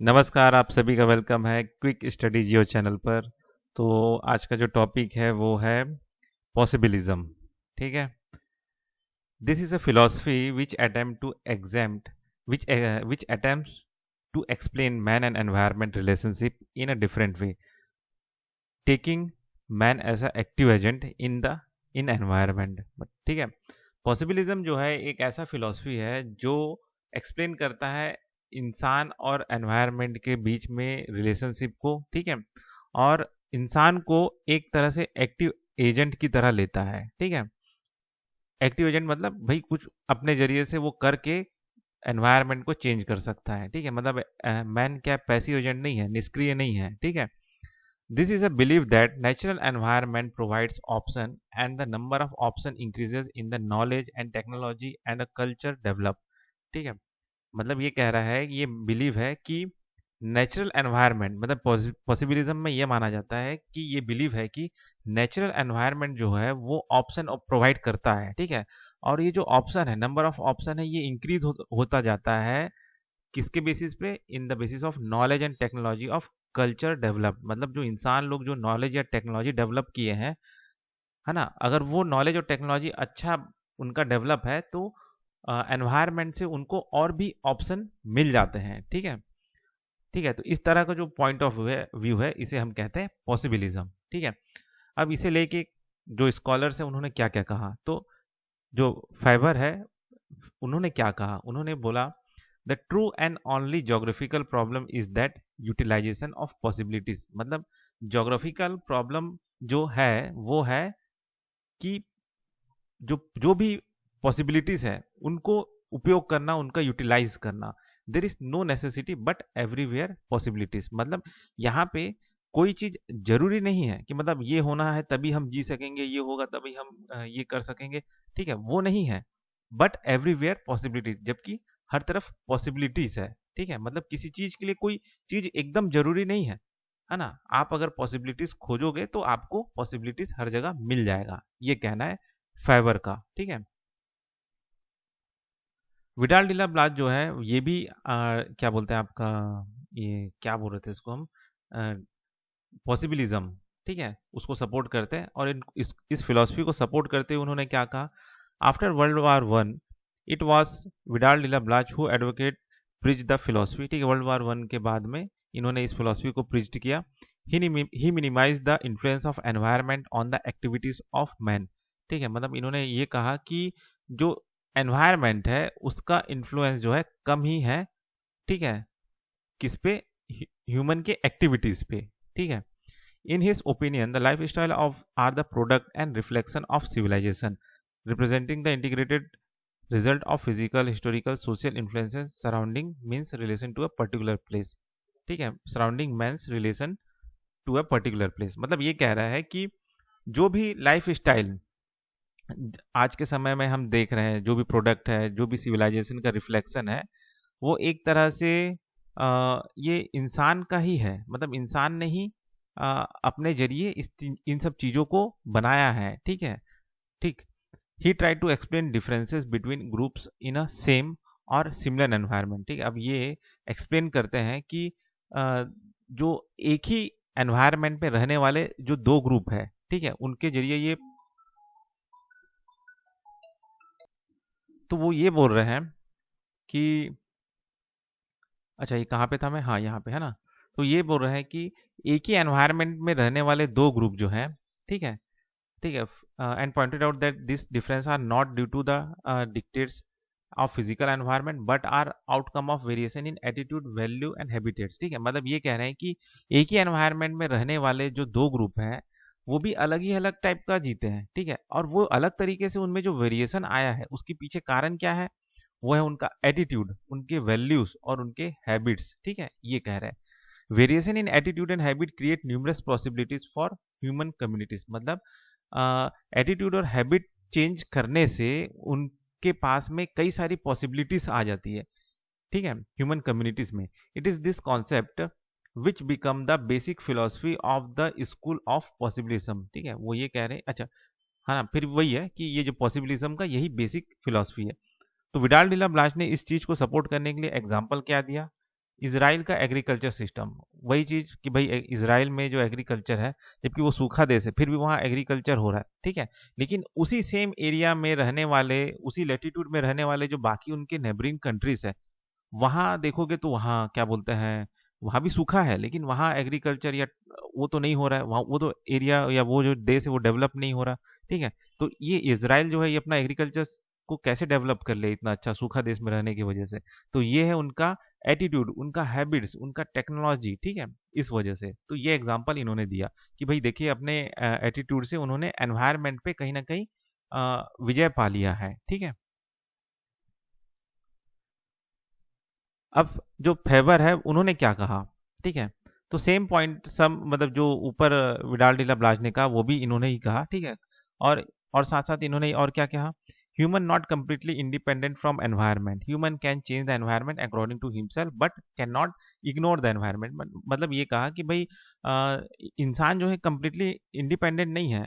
नमस्कार, आप सभी का वेलकम है क्विक स्टडी जियो चैनल पर। तो आज का जो टॉपिक है वो है पॉसिबिलिज्म। ठीक है। This is a philosophy which attempt to exempt which attempts to explain man and environment relationship in a different way, taking man as a active agent in environment. ठीक है। पॉसिबिलिज्म जो है एक ऐसा फिलॉसफी है जो एक्सप्लेन करता है इंसान और एनवायरनमेंट के बीच में रिलेशनशिप को। ठीक है। और इंसान को एक तरह से एक्टिव एजेंट की तरह लेता है। ठीक है। एक्टिव एजेंट मतलब भाई कुछ अपने जरिए से वो करके एनवायरनमेंट को चेंज कर सकता है। ठीक है। मतलब मैन क्या पैसिव एजेंट नहीं है, निष्क्रिय नहीं है। ठीक है। This is a belief that natural environment provides option and the number of option increases in the knowledge and technology and a culture develop। ठीक है। मतलब ये कह रहा है, ये बिलीव है कि नेचुरल एनवायरनमेंट मतलब पॉसिबिलिज्म में ये माना जाता है कि ये बिलीव है कि नेचुरल एनवायरनमेंट जो है वो ऑप्शन प्रोवाइड करता है। ठीक है। और ये जो ऑप्शन है, नंबर ऑफ ऑप्शन है, ये इंक्रीज होता जाता है किसके बेसिस पे? In the basis of knowledge and technology of culture develop. मतलब जो इंसान लोग जो नॉलेज या टेक्नोलॉजी डेवलप किए हैं, है ना, अगर वो नॉलेज और टेक्नोलॉजी अच्छा उनका डेवलप है तो एनवायरनमेंट से उनको और भी ऑप्शन मिल जाते हैं। ठीक है। ठीक है। तो इस तरह का जो पॉइंट ऑफ व्यू है इसे हम कहते हैं पॉसिबिलिज्म। ठीक है। अब इसे लेके जो स्कॉलर्स हैं उन्होंने क्या क्या कहा, तो जो फाइबर है उन्होंने क्या कहा, उन्होंने बोला the true and only geographical problem is that utilisation of possibilities. मतलब जोग्राफिकल प्रॉब्लम जो है वो है कि जो जो भी पॉसिबिलिटीज है उनको उपयोग करना, उनका यूटिलाइज करना। There is no necessity but everywhere possibilities. मतलब यहाँ पे कोई चीज जरूरी नहीं है कि मतलब ये होना है तभी हम जी सकेंगे, ये होगा तभी हम ये कर सकेंगे। ठीक है, वो नहीं है। बट एवरीवेयर पॉसिबिलिटी, जबकि हर तरफ पॉसिबिलिटीज है। ठीक है। मतलब किसी चीज के लिए कोई चीज एकदम जरूरी नहीं है ना। आप अगर पॉसिबिलिटीज खोजोगे तो आपको पॉसिबिलिटीज हर जगह मिल जाएगा, ये कहना है फाइबर का। ठीक है। विडाल डिला ब्लास जो है ये भी क्या बोलते हैं आपका, ये क्या बोल रहे थे इसको हम, पॉसिबिलिज्म। ठीक है, उसको सपोर्ट करते हैं। और इस फिलॉसफी को सपोर्ट करते हुए उन्होंने क्या कहा, after world war 1 it was Vidal de la Blache who advocate preach the philosophy. ठीक है, वर्ल्ड वार 1 के बाद में इन्होंने इस फिलॉसफी को प्रिच किया। He minimize the influence of environment on the activities of man. ठीक है। मतलब इन्होंने ये कहा कि जो एनवायरनमेंट है उसका इन्फ्लुएंस जो है कम ही है। ठीक है। किस पे? ह्यूमन के एक्टिविटीज पे। ठीक है। In his opinion, the lifestyle of are the product and reflection of civilization, representing the integrated result of physical, historical, social influences surrounding means relation to a particular place। ठीक है, surrounding means relation to a particular place। मतलब ये कह रहा है कि जो भी लाइफ स्टाइल आज के समय में हम देख रहे हैं, जो भी प्रोडक्ट है, जो भी सिविलाइजेशन का रिफ्लेक्शन है, वो एक तरह से ये इंसान का ही है। मतलब इंसान ने ही अपने जरिए इन सब चीज़ों को बनाया है। ठीक है। ठीक। He try to explain differences between groups in a same और सिमिलर एनवायरनमेंट। ठीक है। अब ये एक्सप्लेन करते हैं कि जो एक ही एनवायरनमेंट में रहने वाले जो दो ग्रुप है, ठीक है, उनके जरिए ये, तो वो ये बोल रहे हैं कि, अच्छा ये कहाँ पे था मैं, हाँ यहाँ पे है ना। तो ये बोल रहे हैं कि एक ही एनवायरनमेंट में रहने वाले दो ग्रुप जो हैं, ठीक है, ठीक है, and pointed out that this difference are not due to the dictates of physical environment but are outcome of variation in attitude, value and habitats. ठीक है। मतलब ये कह रहे हैं कि एक ही एनवायरनमेंट में रहने वाले जो दो ग्रुप हैं वो भी अलग ही अलग टाइप का जीते हैं। ठीक है। और वो अलग तरीके से उनमें जो वेरिएशन आया है उसके पीछे कारण क्या है? वो है उनका एटीट्यूड, उनके वैल्यूज और उनके हैबिट्स। ठीक है, ये कह रहे हैं variation in attitude and habit create numerous possibilities for human communities. मतलब एटीट्यूड और हैबिट चेंज करने से उनके पास में कई सारी पॉसिबिलिटीज आ जाती है। ठीक है, ह्यूमन कम्युनिटीज में। It is this concept which become the basic philosophy of the school of possibilism. ठीक है, वो ये कह रहे हैं, अच्छा हाँ, फिर वही है कि ये जो पॉसिबिलिज्म का यही बेसिक फिलोसफी है। तो विडाल डिला ब्लास ने इस चीज को सपोर्ट करने के लिए एग्जाम्पल क्या दिया? इसराइल का एग्रीकल्चर सिस्टम, वही चीज कि भाई इसराइल में जो एग्रीकल्चर है, जबकि वो सूखा देश है, फिर भी वहाँ एग्रीकल्चर हो रहा है, ठीक है। लेकिन उसी सेम एरिया में रहने वाले, उसी लेटीट्यूड में रहने वाले जो बाकी उनके नेबरिंग कंट्रीज है, वहाँ देखोगे तो वहाँ क्या बोलते हैं, वहाँ भी सूखा है, लेकिन वहाँ एग्रीकल्चर या वो तो नहीं हो रहा है, वहाँ वो तो एरिया या वो जो देश है वो डेवलप नहीं हो रहा, ठीक है। तो ये इसराइल जो है ये अपना एग्रीकल्चर को कैसे डेवलप कर ले इतना अच्छा सूखा देश में रहने की वजह से, तो ये है उनका एटीट्यूड, उनका हैबिट्स, उनका टेक्नोलॉजी, ठीक है। इस वजह से तो ये एग्जांपल इन्होंने दिया कि भाई देखिए अपने एटीट्यूड से उन्होंने एनवायरनमेंट पे कहीं ना कहीं विजय पा लिया है, ठीक है। अब जो फेवर है उन्होंने क्या कहा, ठीक है। तो सेम पॉइंट सब मतलब जो ऊपर विडाल डिला ब्लाज ने कहा वो भी इन्होंने ही कहा, ठीक है। और और साथ साथ इन्होंने और क्या कहा, human not completely independent from environment, human can change the environment according to himself but can not ignore the environment. मतलब ये कहा कि भाई इंसान जो है कंप्लीटली इंडिपेंडेंट नहीं है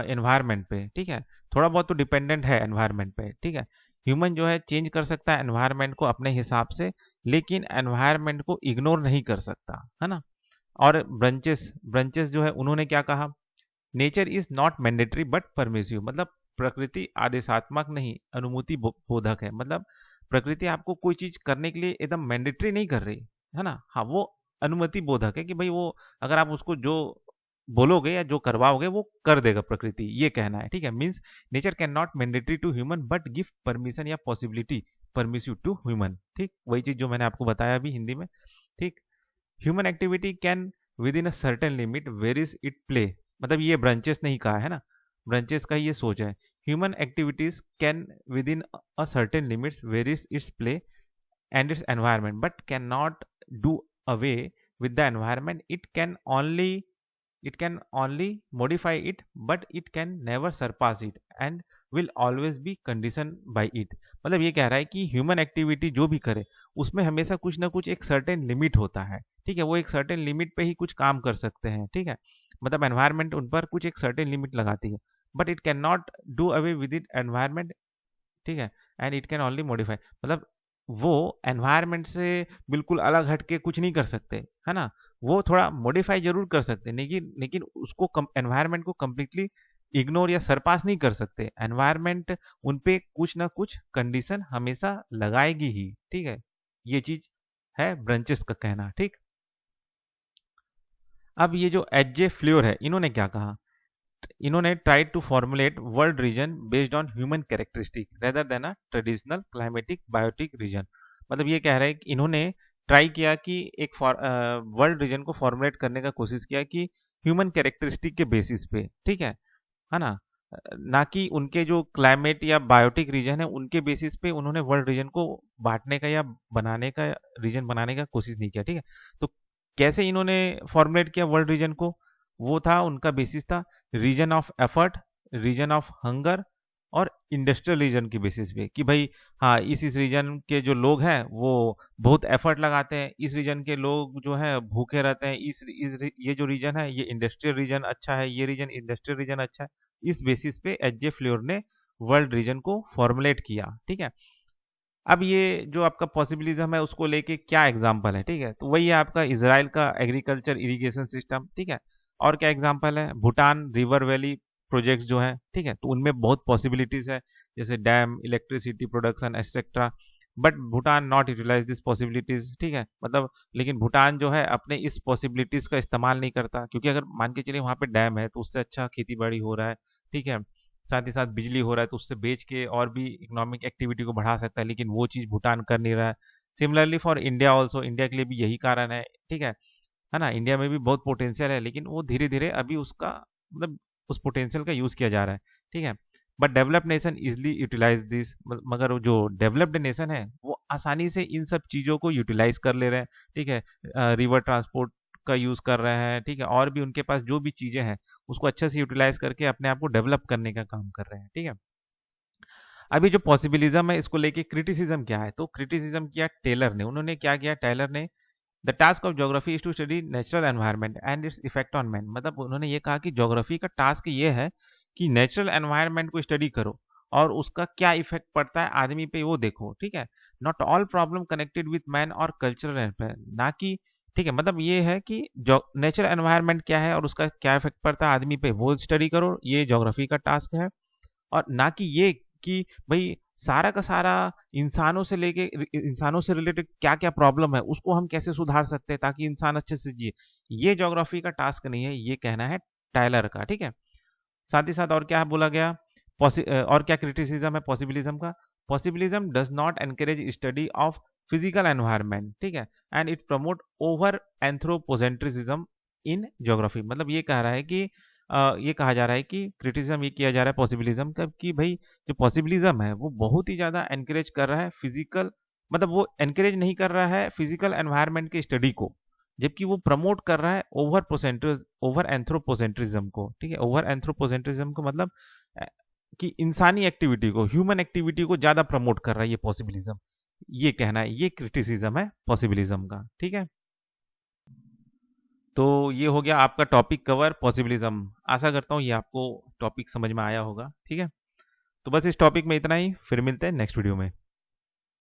एनवायरनमेंट पे, ठीक है। थोड़ा बहुत तो डिपेंडेंट है एनवायरनमेंट पे, ठीक है। ह्यूमन जो है चेंज कर सकता है एनवायरनमेंट को अपने हिसाब से, लेकिन एनवायरनमेंट को इग्नोर नहीं कर सकता, है ना। और ब्रांचेस ब्रांचेस जो है उन्होंने क्या कहा, nature is not mandatory but permissive, मतलब प्रकृति आदेशात्मक नहीं, अनुमति बोधक है। मतलब प्रकृति आपको कोई चीज करने के लिए एकदम मैंडेटरी नहीं कर रही है ना, हाँ वो अनुमति बोधक है कि भाई वो अगर आप उसको जो बोलोगे या जो करवाओगे वो कर देगा प्रकृति, ये कहना है, ठीक है। Means nature can not mandatory to human but give permission या पॉसिबिलिटी परमिसिव टू ह्यूमन, ठीक। वही चीज जो मैंने आपको बताया अभी हिंदी में, ठीक। Human activity can with in a certain limit where is it play, मतलब ये ब्रांचेस नहीं कहा है ना, ब्रांचेस का ये सोच है। Human activities can with in a certain limits where is its play and its environment but cannot do away with the environment. It can only modify it but it can never surpass it and will always be conditioned by it। मतलब ये कह रहा है कि human activity जो भी करे उसमें हमेशा कुछ ना कुछ एक सर्टेन लिमिट होता है, ठीक है। वो एक सर्टेन लिमिट पे ही कुछ काम कर सकते हैं, ठीक है। मतलब एनवायरनमेंट उन पर कुछ एक सर्टेन लिमिट लगाती है, but it can not do away with it environment, ठीक है। And it can only modify, मतलब वो एनवायरनमेंट से बिल्कुल अलग हट के कुछ नहीं कर सकते, है ना। वो थोड़ा मॉडिफाई जरूर कर सकते हैं, लेकिन उसको एनवायरनमेंट को कम्प्लीटली इग्नोर या सरपास नहीं कर सकते। एनवायरनमेंट उन पे कुछ ना कुछ कंडीशन हमेशा लगाएगी ही, ठीक है। ये चीज है ब्रांचेस का कहना, ठीक। अब ये जो एच जे फ्लोर है इन्होंने क्या कहा, इन्होंने try to formulate world region based on human characteristic rather than a traditional climatic biotic region. मतलब ये कह रहे हैं कि इन्होंने ट्राई किया कि एक वर्ल्ड रीजन को फॉर्मुलेट करने का कोशिश किया कि ह्यूमन कैरेक्टरिस्टिक के बेसिस पे, ठीक है ना। ना कि उनके जो क्लाइमेट या बायोटिक रीजन है उनके बेसिस पे उन्होंने वर्ल्ड रीजन को बांटने का या बनाने का, रीजन बनाने का कोशिश नहीं किया, ठीक है। तो कैसे इन्होंने फॉर्मुलेट किया वर्ल्ड रीजन को, वो था उनका बेसिस था region of effort, region of hunger और इंडस्ट्रियल रीजन की बेसिस पे कि भाई हाँ इस रीजन के जो लोग हैं वो बहुत एफर्ट लगाते हैं, इस रीजन के लोग जो है भूखे रहते हैं, ये जो रीजन है ये इंडस्ट्रियल रीजन अच्छा है, ये रीजन इंडस्ट्रियल रीजन अच्छा है। इस बेसिस पे एच जे फ्लोर ने वर्ल्ड रीजन को फॉर्मुलेट किया, ठीक है। अब ये जो आपका पॉसिबिलिज्म है उसको लेके क्या एग्जांपल है, ठीक है। तो वही है आपका इसराइल का एग्रीकल्चर इरिगेशन सिस्टम, ठीक है। और क्या एग्जांपल है, भूटान रिवर वैली प्रोजेक्ट्स जो है, ठीक है। तो उनमें बहुत पॉसिबिलिटीज है, जैसे dam, electricity production etcetera, but Bhutan not utilise this possibilities, ठीक है। मतलब लेकिन भूटान जो है अपने इस पॉसिबिलिटीज का इस्तेमाल नहीं करता, क्योंकि अगर मान के चलिए वहां पे डैम है तो उससे अच्छा खेती बाड़ी हो रहा है, ठीक है। साथ ही साथ बिजली हो रहा है तो उससे बेच के और भी इकोनॉमिक एक्टिविटी को बढ़ा सकता है, लेकिन वो चीज़ भूटान कर नहीं रहा है। Similarly for India also, India के लिए भी यही कारण है, है ना। इंडिया में भी बहुत पोटेंशियल है, लेकिन वो धीरे धीरे अभी उसका मतलब उस पोटेंशियल का यूज किया जा रहा है, ठीक है। But developed nation easily utilise this, मगर जो डेवलप्ड नेशन है वो आसानी से इन सब चीज़ों को यूटिलाइज कर ले रहे हैं, ठीक है। रिवर ट्रांसपोर्ट का यूज कर रहे हैं, ठीक है। और भी उनके पास जो भी चीजें हैं उसको अच्छे से यूटिलाइज करके अपने आप को डेवलप करने का काम कर रहे हैं, ठीक है। अभी जो पॉसिबिलिज्म है इसको लेके क्रिटिसिज्म क्या है, तो क्रिटिसिज्म किया टेलर ने। उन्होंने क्या किया टेलर ने, the task of geography is to study natural environment and its effect on man. मतलब उन्होंने ये कहा कि ज्योग्राफी का टास्क ये है कि नेचुरल एनवायरनमेंट को स्टडी करो और उसका क्या इफेक्ट पड़ता है आदमी पे वो देखो, ठीक है। Not all problem connected with man और कल्चरल, ना कि, ठीक है, मतलब ये है कि जो नेचर एनवायरनमेंट क्या है और उसका क्या इफेक्ट पड़ता है आदमी पे वो स्टडी करो, ये ज्योग्राफी का टास्क है। और ना कि ये कि भाई सारा का सारा इंसानों से लेके इंसानों से रिलेटेड क्या क्या प्रॉब्लम है उसको हम कैसे सुधार सकते हैं ताकि इंसान अच्छे से जिए, ये ज्योग्राफी का टास्क नहीं है, ये कहना है टायलर का, ठीक है। साथ ही साथ और क्या बोला गया, और क्या क्रिटिसिज्म है पॉसिबिलिज्म का, possibilism does not encourage study of physical environment, ठीक है, and it promote over anthropocentrism in geography. मतलब ये कह रहा है कि ये कहा जा रहा है कि क्रिटिसिज्म ये किया जा रहा है पॉसिबिलिज्म का कि भाई जो पॉसिबिलिज्म है वो बहुत ही ज़्यादा एनकरेज कर रहा है फिजिकल, मतलब वो एनकरेज नहीं कर रहा है फिजिकल एनवायरनमेंट के स्टडी को, जबकि वो प्रमोट कर रहा है ओवर एंथ्रोपोसेंट्रिज्म को, ठीक है। ओवर एंथ्रोपोसेंट्रिज्म को मतलब अ, कि इंसानी एक्टिविटी को, ह्यूमन एक्टिविटी को ज्यादा प्रमोट कर रहा है ये पॉसिबिलिज्म, ये कहना है, ये क्रिटिसिज्म है पॉसिबिलिज्म का, ठीक है। तो ये हो गया आपका टॉपिक कवर पॉसिबिलिज्म। आशा करता हूँ ये आपको टॉपिक समझ में आया होगा, ठीक है। तो बस इस टॉपिक में इतना ही, फिर मिलते हैं नेक्स्ट वीडियो में।